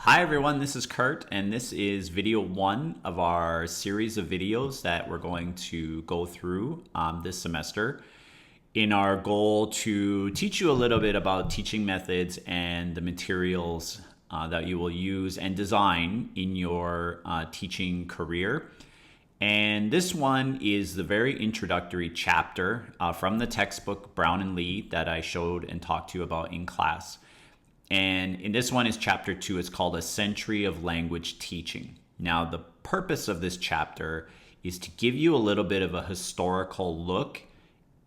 Hi everyone, this is Kurt, and this is video one of our series of videos that we're going to go through this semester in our goal to teach you a little bit about teaching methods and the materials that you will use and design in your teaching career. And this one is the very introductory chapter from the textbook Brown and Lee that I showed and talked to you about in class. And in this one is chapter 2. It's called A Century of Language Teaching. Now, the purpose of this chapter is to give you a little bit of a historical look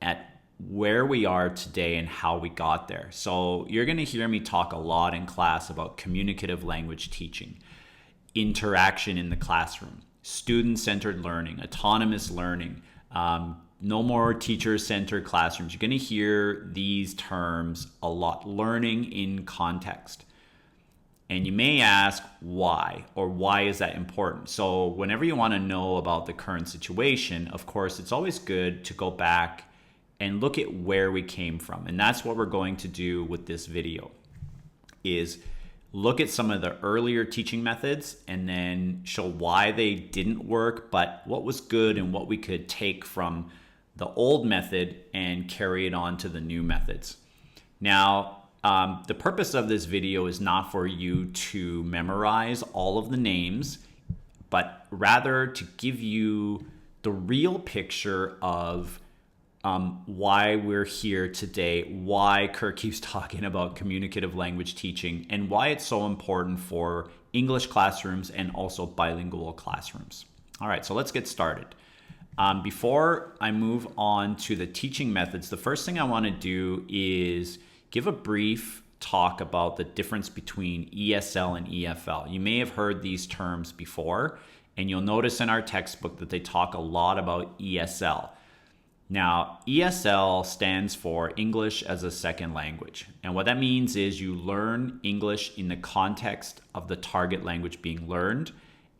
at where we are today and how we got there. So you're going to hear me talk a lot in class about communicative language teaching, interaction in the classroom, student-centered learning, autonomous learning, no more teacher-centered classrooms. You're going to hear these terms a lot. Learning in context. And you may ask why, or why is that important? So whenever you want to know about the current situation, of course, it's always good to go back and look at where we came from. And that's what we're going to do with this video, is look at some of the earlier teaching methods and then show why they didn't work, but what was good and what we could take from the old method and carry it on to the new methods. Now, the purpose of this video is not for you to memorize all of the names, but rather to give you the real picture of why we're here today, why Kurt keeps talking about communicative language teaching, and why it's so important for English classrooms and also bilingual classrooms. All right, so let's get started. Before I move on to the teaching methods, the first thing I want to do is give a brief talk about the difference between ESL and EFL. You may have heard these terms before, and you'll notice in our textbook that they talk a lot about ESL. Now, ESL stands for English as a Second Language. And what that means is you learn English in the context of the target language being learned.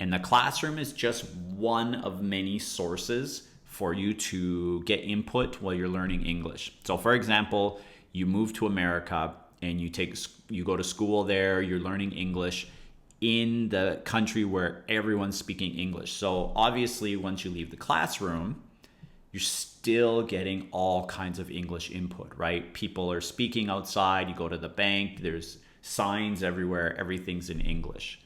And the classroom is just one of many sources for you to get input while you're learning English. So for example, you move to America and you go to school there, you're learning English in the country where everyone's speaking English. So obviously, once you leave the classroom, you're still getting all kinds of English input, right? People are speaking outside, you go to the bank, there's signs everywhere, everything's in English.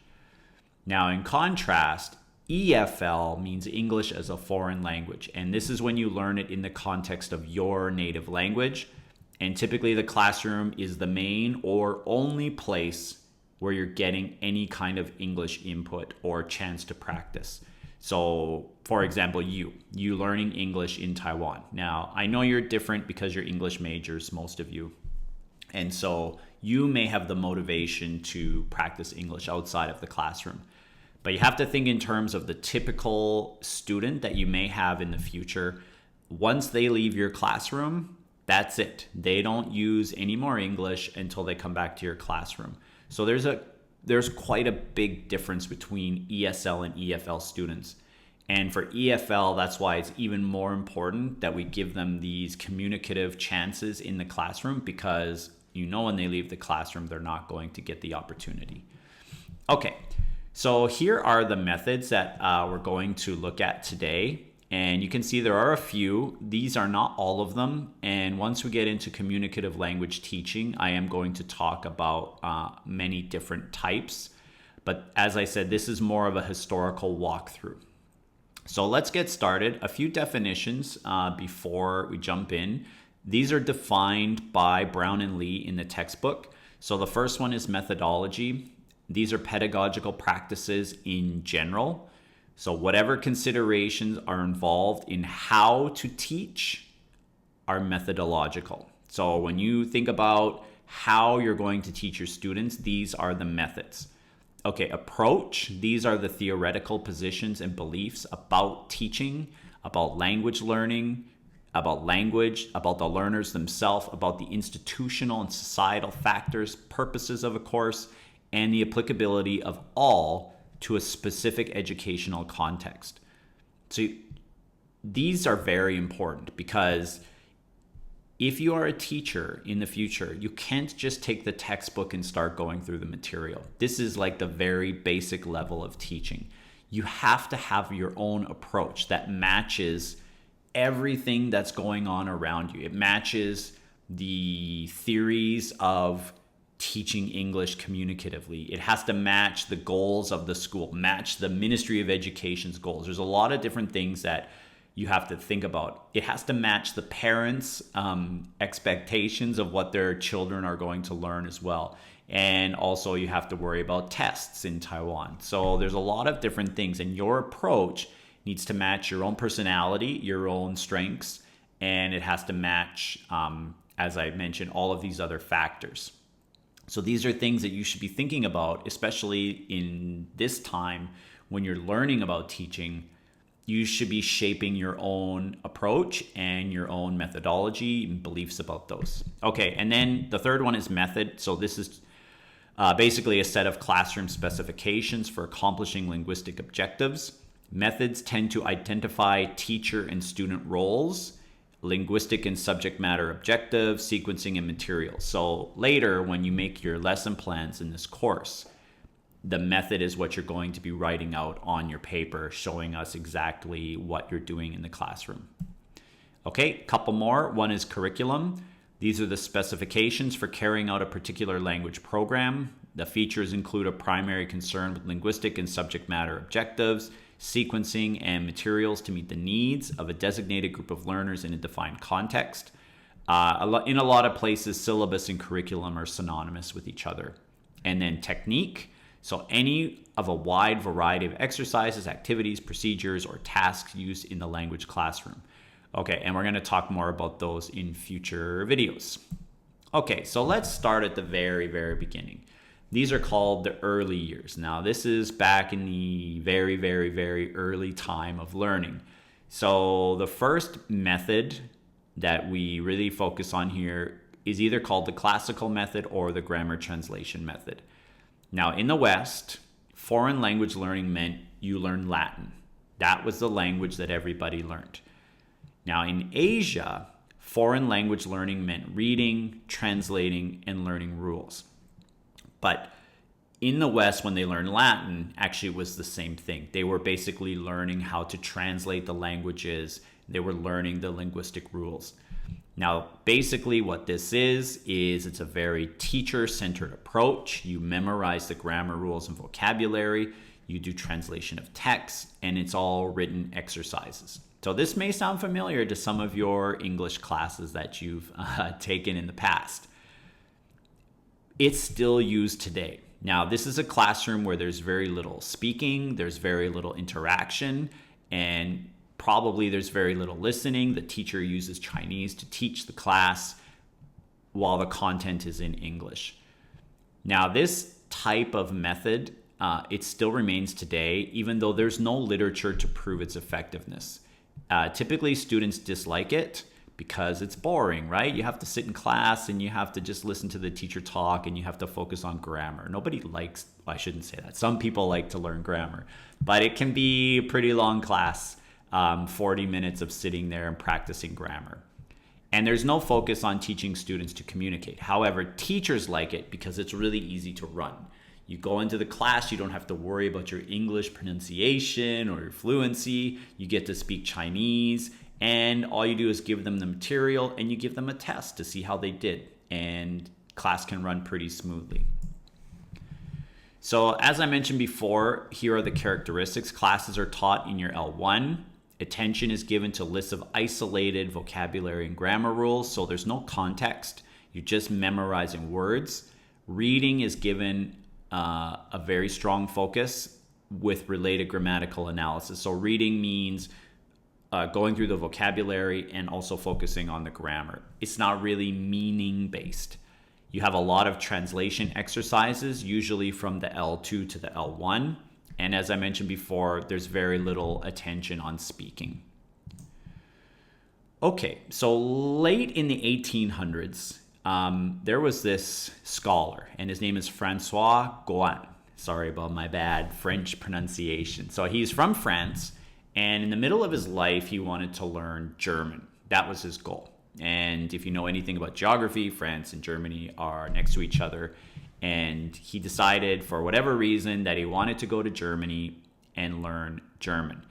Now, in contrast, EFL means English as a foreign language. And this is when you learn it in the context of your native language. And typically the classroom is the main or only place where you're getting any kind of English input or chance to practice. So, for example, you learning English in Taiwan. Now, I know you're different because you're English majors, most of you. And so you may have the motivation to practice English outside of the classroom. But you have to think in terms of the typical student that you may have in the future. Once they leave your classroom, that's it. They don't use any more English until they come back to your classroom. So there's quite a big difference between ESL and EFL students. And for EFL, that's why it's even more important that we give them these communicative chances in the classroom, because you know when they leave the classroom, they're not going to get the opportunity. Okay, so here are the methods that we're going to look at today. And you can see there are a few. These are not all of them. And once we get into communicative language teaching, I am going to talk about many different types. But as I said, this is more of a historical walkthrough. So let's get started. A few definitions before we jump in. These are defined by Brown and Lee in the textbook. So the first one is methodology. These are pedagogical practices in general. So whatever considerations are involved in how to teach are methodological. So when you think about how you're going to teach your students, these are the methods. Okay, approach. These are the theoretical positions and beliefs about teaching, about language learning, about language, about the learners themselves, about the institutional and societal factors, purposes of a course, and the applicability of all to a specific educational context. So these are very important because if you are a teacher in the future, you can't just take the textbook and start going through the material. This is like the very basic level of teaching. You have to have your own approach that matches everything that's going on around you. It matches the theories of teaching English communicatively. It has to match the goals of the school, match the Ministry of Education's goals. There's a lot of different things that you have to think about. It has to match the parents' expectations of what their children are going to learn as well. And also you have to worry about tests in Taiwan. So there's a lot of different things, and your approach needs to match your own personality, your own strengths, and it has to match, as I mentioned, all of these other factors. So these are things that you should be thinking about, especially in this time when you're learning about teaching. You should be shaping your own approach and your own methodology and beliefs about those. Okay, and then the third one is method. So this is basically a set of classroom specifications for accomplishing linguistic objectives. Methods tend to identify teacher and student roles, linguistic and subject matter objectives, sequencing, and materials. So later, when you make your lesson plans in this course, the method is what you're going to be writing out on your paper, showing us exactly what you're doing in the classroom. Okay, a couple more. One is curriculum. These are the specifications for carrying out a particular language program. The features include a primary concern with linguistic and subject matter objectives, sequencing, and materials to meet the needs of a designated group of learners in a defined context. In a lot of places, syllabus and curriculum are synonymous with each other. And then technique. So any of a wide variety of exercises, activities, procedures, or tasks used in the language classroom. Okay, and we're going to talk more about those in future videos. Okay, so let's start at the very, very beginning. These are called the early years. Now, this is back in the very, very, very early time of learning. So the first method that we really focus on here is either called the classical method or the grammar translation method. Now, in the West, foreign language learning meant you learned Latin. That was the language that everybody learned. Now, in Asia, foreign language learning meant reading, translating, and learning rules. But in the West, when they learned Latin, actually it was the same thing. They were basically learning how to translate the languages. They were learning the linguistic rules. Now, basically what this is it's a very teacher-centered approach. You memorize the grammar rules and vocabulary. You do translation of text, and it's all written exercises. So this may sound familiar to some of your English classes that you've taken in the past. It's still used today. Now, this is a classroom where there's very little speaking, there's very little interaction, and probably there's very little listening. The teacher uses Chinese to teach the class while the content is in English. Now, this type of method, it still remains today, even though there's no literature to prove its effectiveness. Typically, students dislike it because it's boring, right? You have to sit in class and you have to just listen to the teacher talk and you have to focus on grammar. Nobody likes, well, I shouldn't say that. Some people like to learn grammar, but it can be a pretty long class, 40 minutes of sitting there and practicing grammar. And there's no focus on teaching students to communicate. However, teachers like it because it's really easy to run. You go into the class, you don't have to worry about your English pronunciation or your fluency. You get to speak Chinese, and all you do is give them the material and you give them a test to see how they did. And class can run pretty smoothly. So as I mentioned before, here are the characteristics. Classes are taught in your L1. Attention is given to lists of isolated vocabulary and grammar rules, so there's no context. You're just memorizing words. Reading is given a very strong focus with related grammatical analysis. So reading means going through the vocabulary and also focusing on the grammar. It's not really meaning-based. You have a lot of translation exercises, usually from the L2 to the L1. And as I mentioned before, there's very little attention on speaking. Okay, so late in the 1800s, there was this scholar, and his name is Francois Gouin. Sorry about my bad French pronunciation. So he's from France, and in the middle of his life, he wanted to learn German. That was his goal. And if you know anything about geography, France and Germany are next to each other. And he decided, for whatever reason, that he wanted to go to Germany and learn German.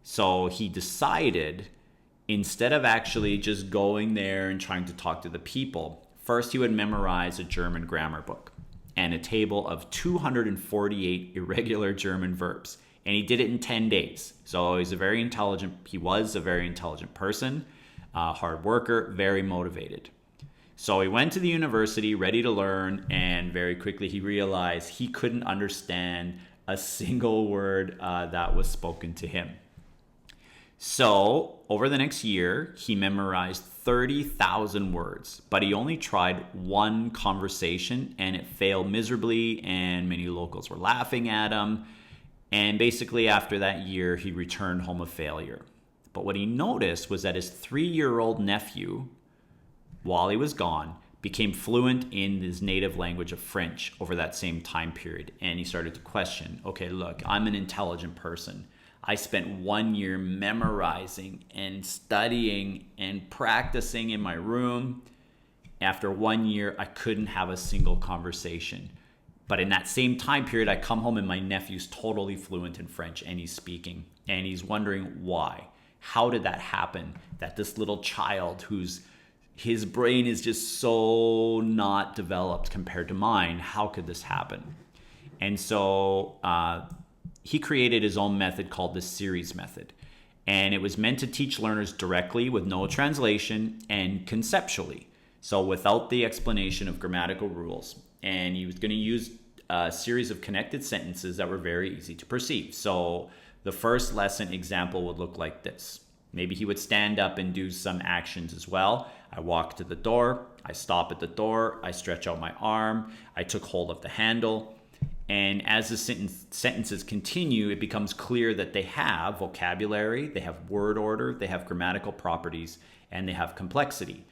So he decided, instead of actually just going there and trying to talk to the people, first he would memorize a German grammar book and a table of 248 irregular German verbs. And he did it in 10 days. So he was a very intelligent person, hard worker, very motivated. So he went to the university ready to learn, and very quickly he realized he couldn't understand a single word that was spoken to him. So over the next year, he memorized 30,000 words, but he only tried one conversation and it failed miserably, and many locals were laughing at him. And basically after that year, he returned home a failure. But what he noticed was that his 3-year-old nephew, while he was gone, became fluent in his native language of French over that same time period. And he started to question, okay, look, I'm an intelligent person. I spent 1 year memorizing and studying and practicing in my room. After 1 year, I couldn't have a single conversation. But in that same time period, I come home and my nephew's totally fluent in French and he's speaking. And he's wondering why. How did that happen? That this little child his brain is just so not developed compared to mine, how could this happen? And so he created his own method called the series method. And it was meant to teach learners directly with no translation and conceptually. So without the explanation of grammatical rules. And he was going to use a series of connected sentences that were very easy to perceive. So the first lesson example would look like this. Maybe he would stand up and do some actions as well. I walk to the door, I stop at the door, I stretch out my arm, I took hold of the handle. And as the sentences continue, it becomes clear that they have vocabulary, they have word order, they have grammatical properties, and they have complexity.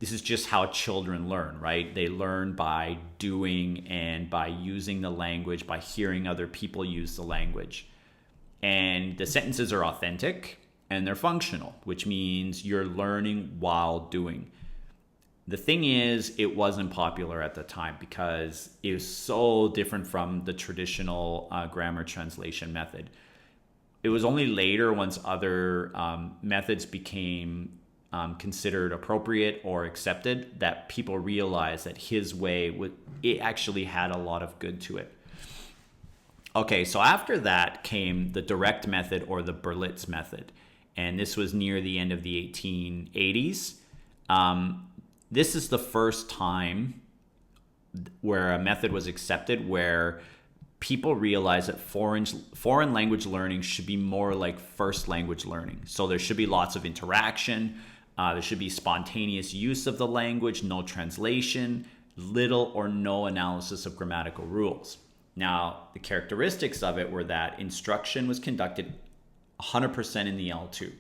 This is just how children learn, right? They learn by doing and by using the language, by hearing other people use the language. And the sentences are authentic and they're functional, which means you're learning while doing. The thing is, it wasn't popular at the time because it was so different from the traditional grammar translation method. It was only later, once other methods became considered appropriate or accepted, that people realized that his way it actually had a lot of good to it. Okay, so after that came the direct method or the Berlitz method. And this was near the end of the 1880s. This is the first time where a method was accepted where people realized that foreign language learning should be more like first language learning. So there should be lots of interaction. There should be spontaneous use of the language, no translation, little or no analysis of grammatical rules. Now, the characteristics of it were that instruction was conducted 100% in the L2.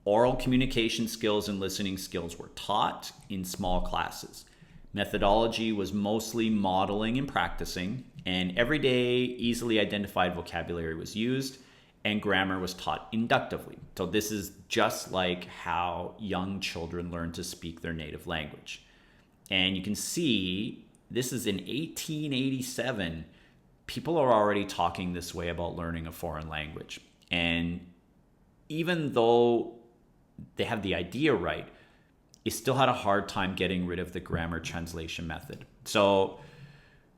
Oral communication skills and listening skills were taught in small classes. Methodology was mostly modeling and practicing, and everyday, easily identified vocabulary was used, and grammar was taught inductively. So this is just like how young children learn to speak their native language. And you can see this is in 1887. People are already talking this way about learning a foreign language. And even though they have the idea right, it still had a hard time getting rid of the grammar translation method. So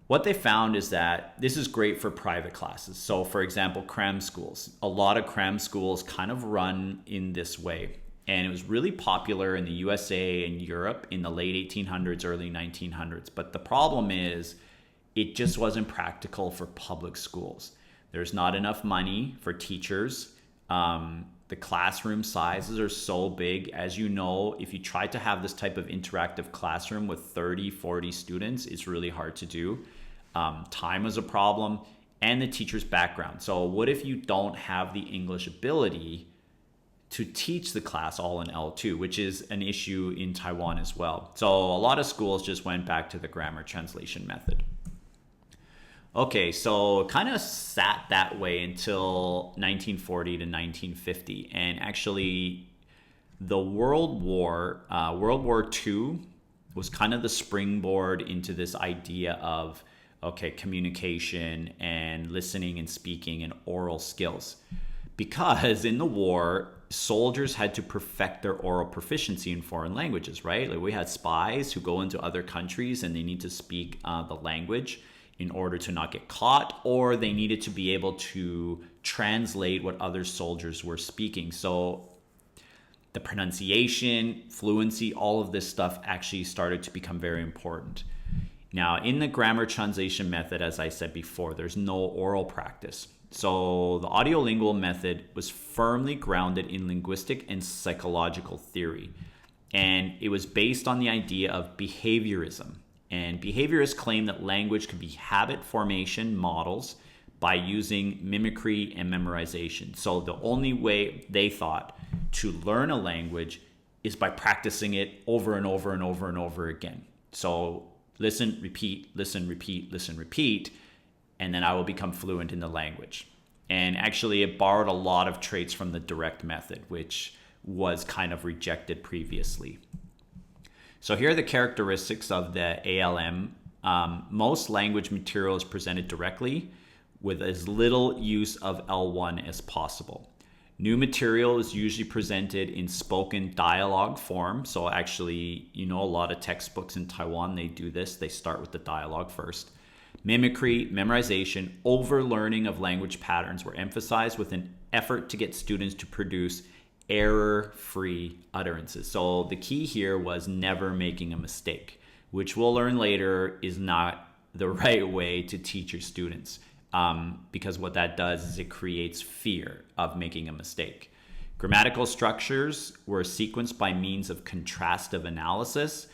what they found is that this is great for private classes. So for example, cram schools. A lot of cram schools kind of run in this way. And it was really popular in the USA and Europe in the late 1800s, early 1900s. But the problem is it just wasn't practical for public schools. There's not enough money for teachers. The classroom sizes are so big. As you know, if you try to have this type of interactive classroom with 30, 40 students, it's really hard to do. Time is a problem, and the teacher's background. So what if you don't have the English ability to teach the class all in L2, which is an issue in Taiwan as well. So a lot of schools just went back to the grammar translation method. Okay, so it kind of sat that way until 1940 to 1950. And actually, the World War II was kind of the springboard into this idea of, okay, communication and listening and speaking and oral skills. Because in the war, soldiers had to perfect their oral proficiency in foreign languages, right? Like we had spies who go into other countries and they need to speak the language in order to not get caught, or they needed to be able to translate what other soldiers were speaking. So the pronunciation, fluency, all of this stuff actually started to become very important. Now, in the grammar translation method, as I said before, there's no oral practice. So the audiolingual method was firmly grounded in linguistic and psychological theory. And it was based on the idea of behaviorism. And behaviorists claim that language could be habit formation models by using mimicry and memorization. So the only way they thought to learn a language is by practicing it over and over and over and over again. So listen, repeat, listen, repeat, listen, repeat, and then I will become fluent in the language. And actually, it borrowed a lot of traits from the direct method, which was kind of rejected previously. So here are the characteristics of the ALM. Most language material is presented directly with as little use of L1 as possible. New material is usually presented in spoken dialogue form. So actually, a lot of textbooks in Taiwan, they do this. They start with the dialogue first. Mimicry, memorization, overlearning of language patterns were emphasized with an effort to get students to produce error-free utterances. So the key here was never making a mistake, which we'll learn later is not the right way to teach your students, because what that does is it creates fear of making a mistake. Grammatical structures were sequenced by means of contrastive analysis.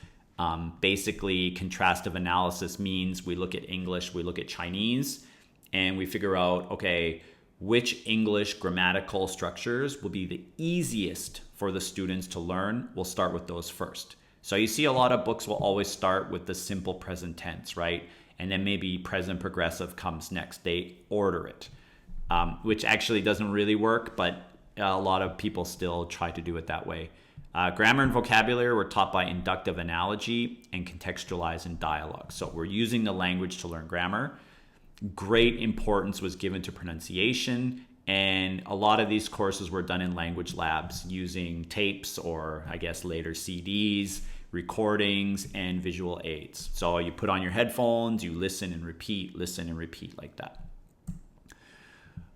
Basically, contrastive analysis means we look at English, we look at Chinese, and we figure out, okay, which English grammatical structures will be the easiest for the students to learn. We'll start with those first. So you see a lot of books will always start with the simple present tense, right? And then maybe present progressive comes next. They order it, which actually doesn't really work, but a lot of people still try to do it that way. Grammar and vocabulary were taught by inductive analogy and contextualized in dialogue. So we're using the language to learn grammar. Great importance was given to pronunciation, and a lot of these courses were done in language labs using tapes or I guess later CDs, recordings, and visual aids. So you put on your headphones, you listen and repeat like that.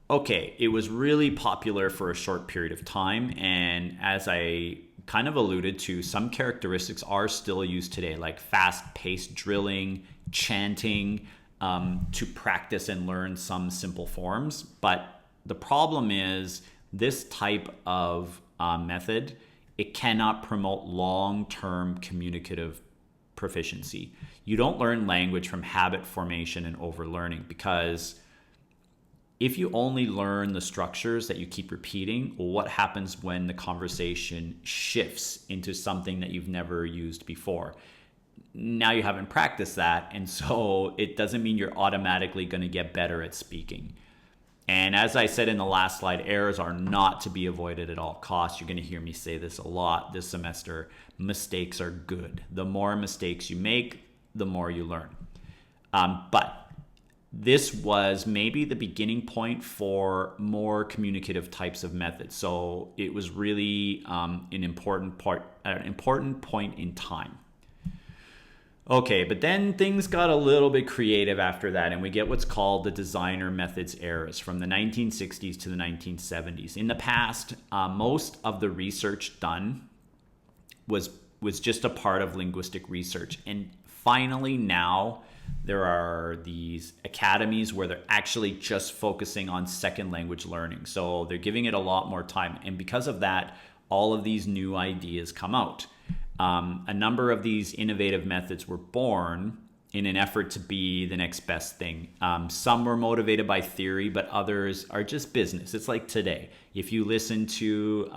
Okay, it was really popular for a short period of time, and as I kind of alluded to, some characteristics are still used today, like fast-paced drilling, chanting, to practice and learn some simple forms. But the problem is this type of method, it cannot promote long-term communicative proficiency. You don't learn language from habit formation and overlearning, because if you only learn the structures that you keep repeating, well, what happens when the conversation shifts into something that you've never used before? Now you haven't practiced that, and so it doesn't mean you're automatically going to get better at speaking. And as I said in the last slide, errors are not to be avoided at all costs. You're going to hear me say this a lot this semester. Mistakes are good. The more mistakes you make, the more you learn. But this was maybe the beginning point for more communicative types of methods. So it was really an important point in time. Okay, but then things got a little bit creative after that, and we get what's called the designer methods eras from the 1960s to the 1970s. In the past, most of the research done was just a part of linguistic research. And finally now, there are these academies where they're actually just focusing on second language learning. So they're giving it a lot more time. And because of that, all of these new ideas come out. A number of these innovative methods were born in an effort to be the next best thing. Some were motivated by theory, but others are just business. It's like today. If you listen to,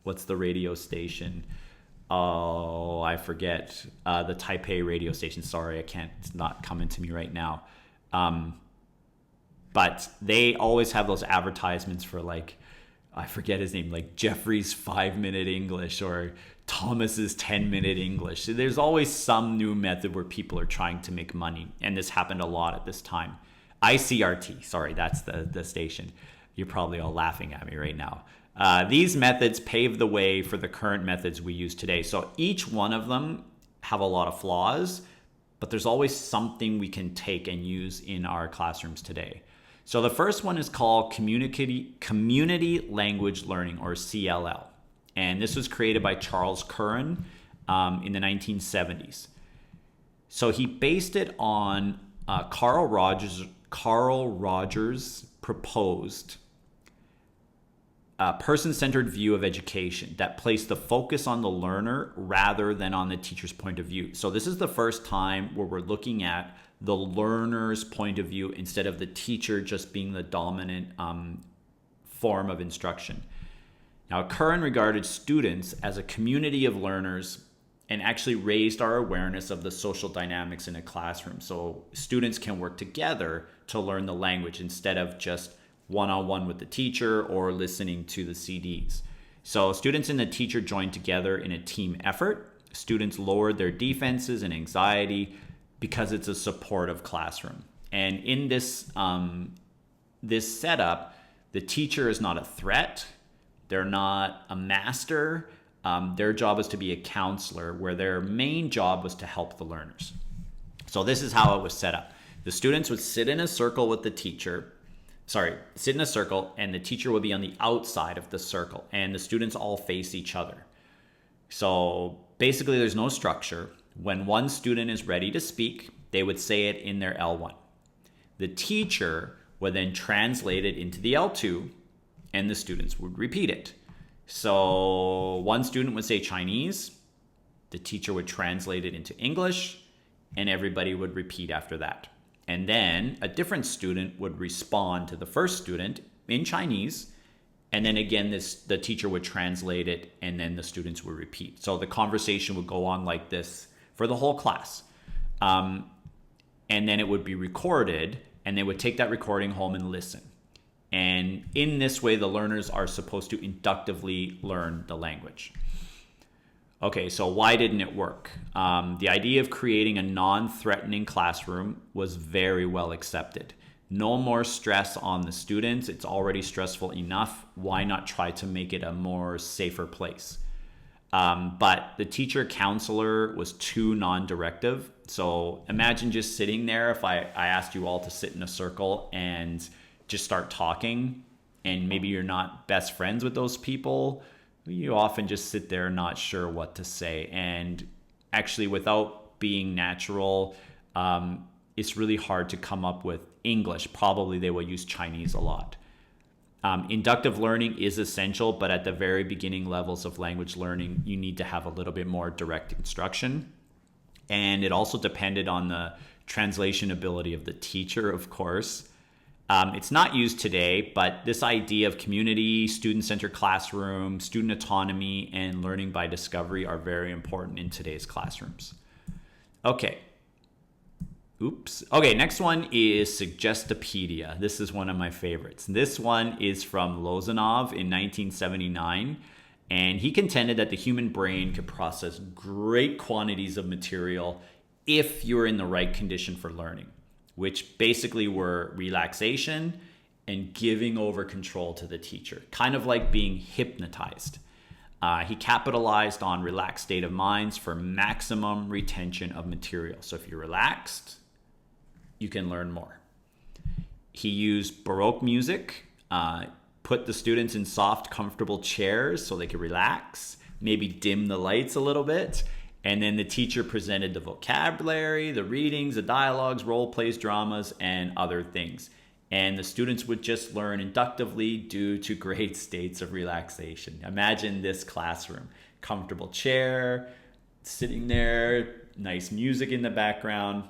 what's the radio station? Oh, I forget. The Taipei radio station. Sorry, it's not coming to me right now. But they always have those advertisements for like I forget his name, like Jeffrey's 5-minute English or Thomas's 10-minute English. So there's always some new method where people are trying to make money. And this happened a lot at this time. ICRT, sorry, that's the station. You're probably all laughing at me right now. These methods paved the way for the current methods we use today. So each one of them have a lot of flaws, but there's always something we can take and use in our classrooms today. So the first one is called Community Language Learning, or CLL. And this was created by Charles Curran in the 1970s. So he based it on Carl Rogers proposed person-centered view of education that placed the focus on the learner rather than on the teacher's point of view. So this is the first time where we're looking at the learner's point of view instead of the teacher just being the dominant form of instruction. Now, Curran regarded students as a community of learners and actually raised our awareness of the social dynamics in a classroom. So students can work together to learn the language instead of just one-on-one with the teacher or listening to the CDs. So students and the teacher joined together in a team effort. Students lowered their defenses and anxiety because it's a supportive classroom. And in this setup, the teacher is not a threat. They're not a master. Their job is to be a counselor, where their main job was to help the learners. So this is how it was set up. The students would sit in a circle with the teacher. Sit in a circle, and the teacher would be on the outside of the circle, and the students all face each other. So basically, there's no structure. When one student is ready to speak, they would say it in their L1. The teacher would then translate it into the L2, and the students would repeat it. So one student would say Chinese, the teacher would translate it into English, and everybody would repeat after that. And then a different student would respond to the first student in Chinese, and then again, the teacher would translate it, and then the students would repeat. So the conversation would go on like this for the whole class. And then it would be recorded, and they would take that recording home and listen. And in this way, the learners are supposed to inductively learn the language. Okay, so why didn't it work? The idea of creating a non-threatening classroom was very well accepted. No more stress on the students. It's already stressful enough. Why not try to make it a more safer place? But the teacher counselor was too non-directive. So imagine just sitting there if I asked you all to sit in a circle and just start talking, and maybe you're not best friends with those people. You often just sit there not sure what to say. And actually, without being natural, it's really hard to come up with English. Probably they will use Chinese a lot. Inductive learning is essential, but at the very beginning levels of language learning, you need to have a little bit more direct instruction. And it also depended on the translation ability of the teacher, of course. It's not used today, but this idea of community, student-centered classroom, student autonomy, and learning by discovery are very important in today's classrooms. Okay, next one is Suggestopedia. This is one of my favorites. This one is from Lozanov in 1979, and he contended that the human brain could process great quantities of material if you're in the right condition for learning, which basically were relaxation and giving over control to the teacher, kind of like being hypnotized. He capitalized on relaxed state of minds for maximum retention of material. So if you're relaxed, you can learn more. He used Baroque music, put the students in soft, comfortable chairs so they could relax, maybe dim the lights a little bit. And then the teacher presented the vocabulary, the readings, the dialogues, role plays, dramas, and other things. And the students would just learn inductively due to great states of relaxation. Imagine this classroom. Comfortable chair, sitting there, nice music in the background.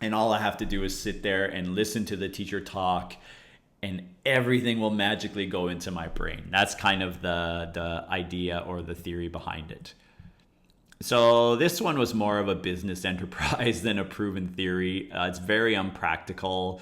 And all I have to do is sit there and listen to the teacher talk, and everything will magically go into my brain. That's kind of the idea or the theory behind it. So this one was more of a business enterprise than a proven theory. It's very unpractical.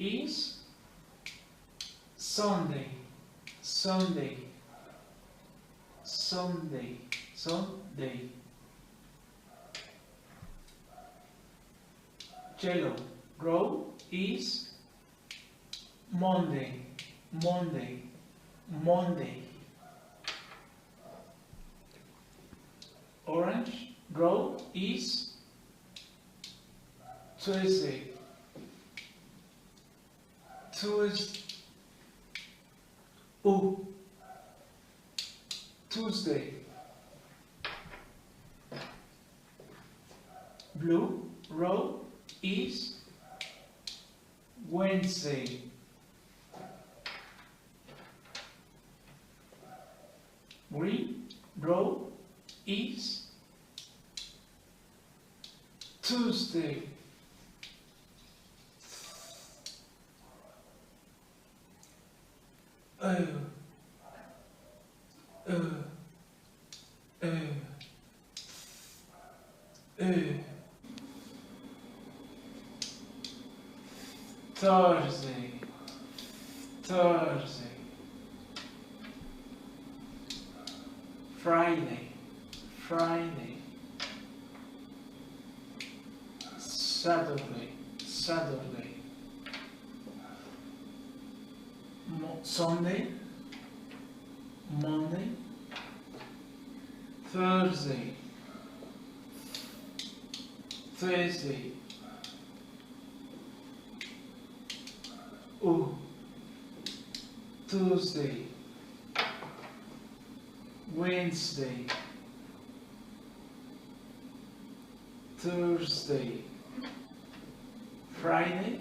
is Sunday, Sunday, Sunday, Sunday. Yellow road is Monday, Monday, Monday. Orange road is Tuesday, Tuesday. Oh, Tuesday. Blue road is Wednesday. Green road is Tuesday. Uh, uh, uh, uh. Thursday, Thursday. Friday, Friday. Saturday, Saturday. Sunday, Monday. Thursday, Thursday. Oh, Tuesday, Wednesday, Thursday, Friday,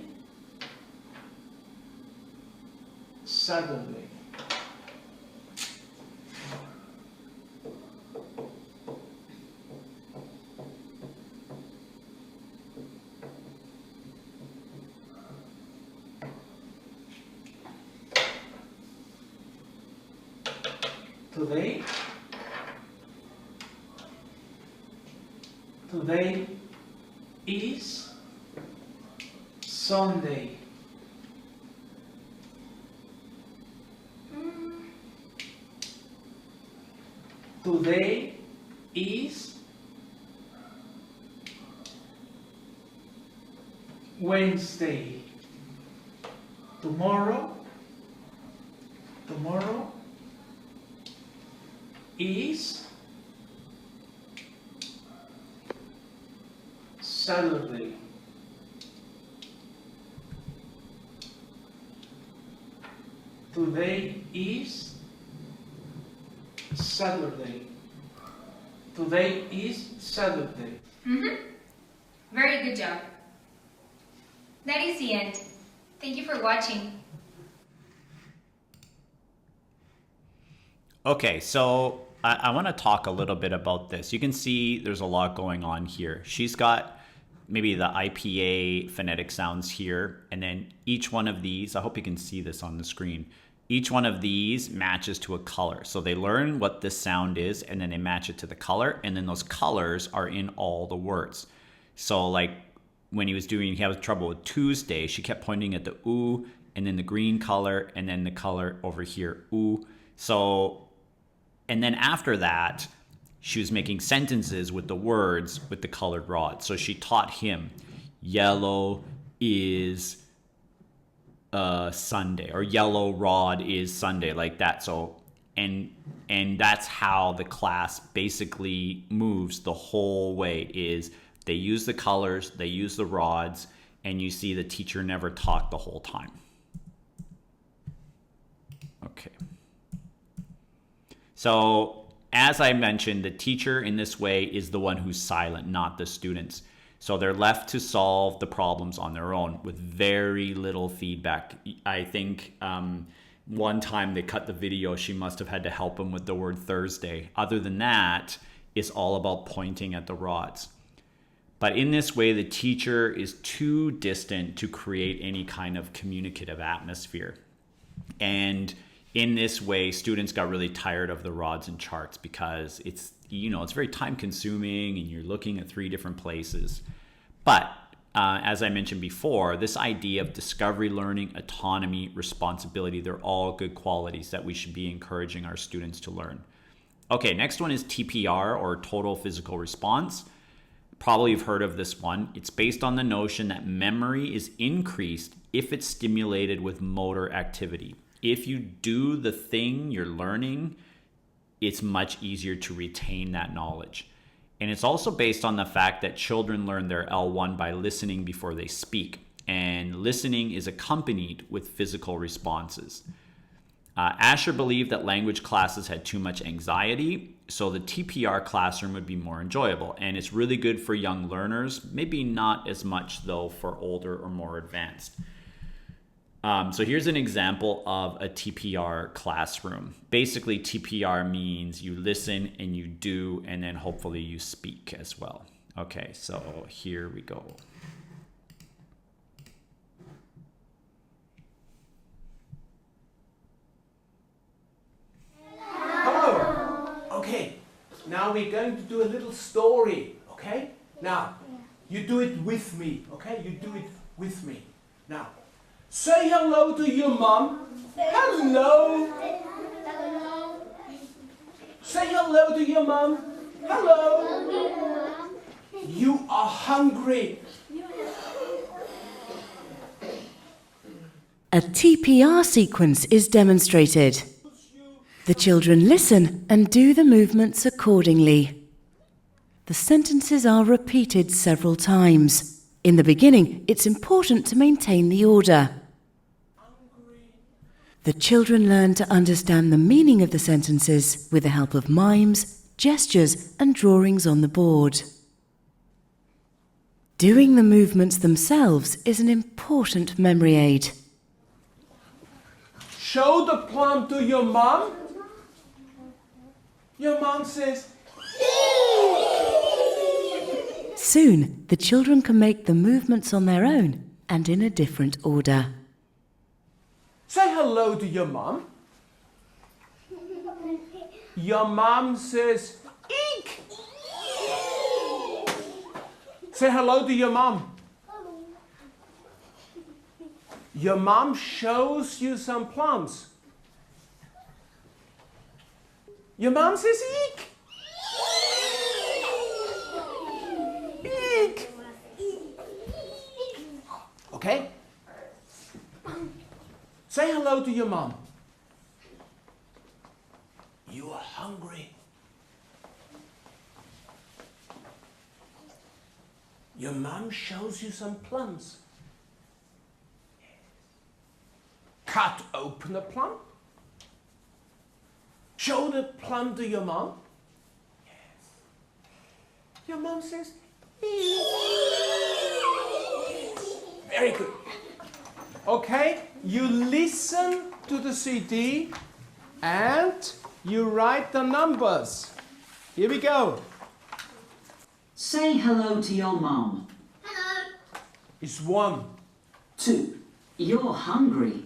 Saturday. Today, today is Sunday. Today is Wednesday. Tomorrow is Saturday. Today is Saturday. Today is Saturday. Very good job. That is the end. Thank you for watching. Okay, so I want to talk a little bit about this. You can see there's a lot going on here. She's got maybe the IPA phonetic sounds here, and then each one of these, I hope you can see this on the screen, each one of these matches to a color. So they learn what this sound is, and then they match it to the color, and then those colors are in all the words. So like when he had trouble with Tuesday, she kept pointing at the ooh, and then the green color, and then the color over here, ooh. So, and then after that, she was making sentences with the words with the colored rod. So she taught him, yellow is Sunday, or yellow rod is Sunday, like that. So, and that's how the class basically moves the whole way, is they use the colors, they use the rods, and you see the teacher never talked the whole time. Okay. So as I mentioned, the teacher in this way is the one who's silent, not the students. So they're left to solve the problems on their own with very little feedback. I think one time they cut the video, she must have had to help him with the word Thursday. Other than that, it's all about pointing at the rods. But in this way, the teacher is too distant to create any kind of communicative atmosphere. And in this way, students got really tired of the rods and charts because it's very time consuming and you're looking at 3 different places. But as I mentioned before, this idea of discovery learning, autonomy, responsibility, they're all good qualities that we should be encouraging our students to learn. Okay, next one is TPR, or total physical response. Probably you've heard of this one. It's based on the notion that memory is increased if it's stimulated with motor activity. If you do the thing you're learning, it's much easier to retain that knowledge. And it's also based on the fact that children learn their L1 by listening before they speak. And listening is accompanied with physical responses. Asher believed that language classes had too much anxiety, so the TPR classroom would be more enjoyable. And it's really good for young learners, maybe not as much though for older or more advanced. So here's an example of a TPR classroom. Basically, TPR means you listen and you do, and then hopefully you speak as well. Okay, so here we go. Hello. Okay, now we're going to do a little story, okay? Now, you do it with me, okay? You do it with me. Now, say hello to your mom. Hello. Say hello to your mom. Hello. You are hungry. A TPR sequence is demonstrated. The children listen and do the movements accordingly. The sentences are repeated several times. In the beginning, it's important to maintain the order. The children learn to understand the meaning of the sentences with the help of mimes, gestures, and drawings on the board. Doing the movements themselves is an important memory aid. Show the plum to your mom. Your mom says, Soon, the children can make the movements on their own and in a different order. say hello to your mom. Your mom says, eek. Say hello to your mom. Your mom shows you some plums. Your mom says, eek. Eek. Okay? Say hello to your mom. You are hungry. Your mom shows you some plums. Cut open a plum. Show the plum to your mom. Yes. Your mom says, eat. Very good. Okay, you listen to the CD and you write the numbers. Here we go. Say hello to your mom. Hello. It's 1. 2. You're hungry.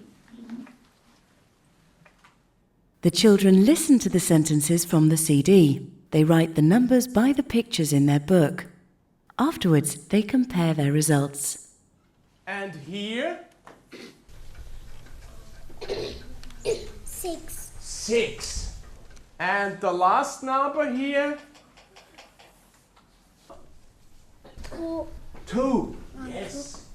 The children listen to the sentences from the CD. They write the numbers by the pictures in their book. Afterwards, they compare their results. And here? 6. 6. And the last number here? 2. Yes.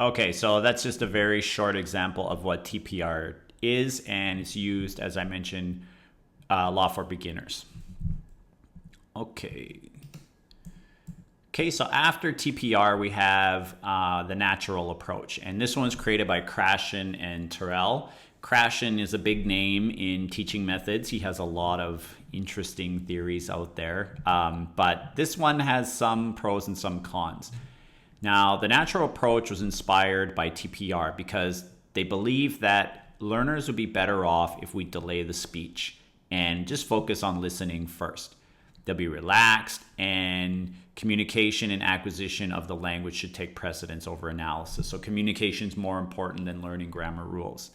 Okay, so that's just a very short example of what TPR is, and it's used, as I mentioned, law for beginners. Okay, so after TPR, we have the natural approach, and this one's created by Krashen and Terrell. Krashen is a big name in teaching methods. He has a lot of interesting theories out there, but this one has some pros and some cons. Now, the natural approach was inspired by TPR because they believe that learners would be better off if we delay the speech and just focus on listening first. They'll be relaxed, and communication and acquisition of the language should take precedence over analysis. So communication is more important than learning grammar rules.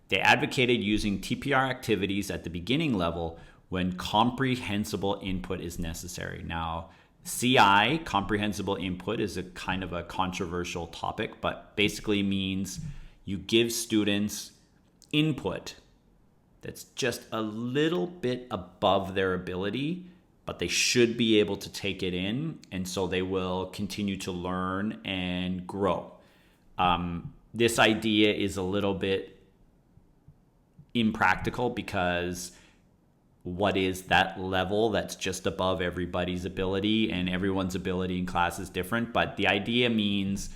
They advocated using TPR activities at the beginning level when comprehensible input is necessary. Now, CI, comprehensible input, is a kind of a controversial topic, but basically means you give students input that's just a little bit above their ability, but they should be able to take it in, and so they will continue to learn and grow. This idea is a little bit impractical because what is that level that's just above everybody's ability, and everyone's ability in class is different, but the idea means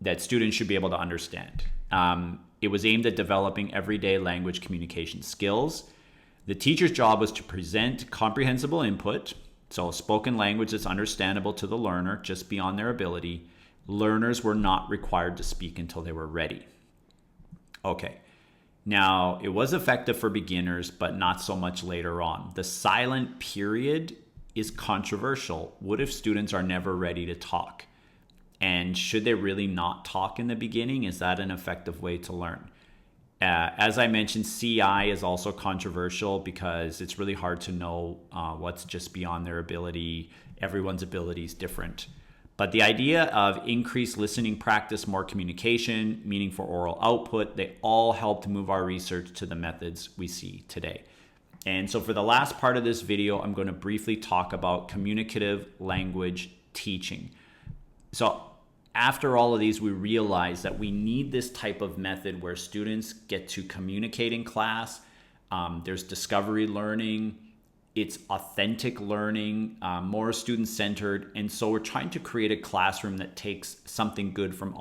that students should be able to understand. It was aimed at developing everyday language communication skills. The teacher's job was to present comprehensible input, so spoken language that's understandable to the learner, just beyond their ability. Learners were not required to speak until they were ready. Okay. Now, it was effective for beginners, but not so much later on. The silent period is controversial. What if students are never ready to talk? And should they really not talk in the beginning? Is that an effective way to learn? As I mentioned, CI is also controversial because it's really hard to know what's just beyond their ability. Everyone's ability is different. But the idea of increased listening practice, more communication, meaningful oral output, they all helped move our research to the methods we see today. And so for the last part of this video, I'm going to briefly talk about communicative language teaching. So after all of these, we realize that we need this type of method where students get to communicate in class. There's discovery learning. It's authentic learning, more student-centered. And so we're trying to create a classroom that takes something good from all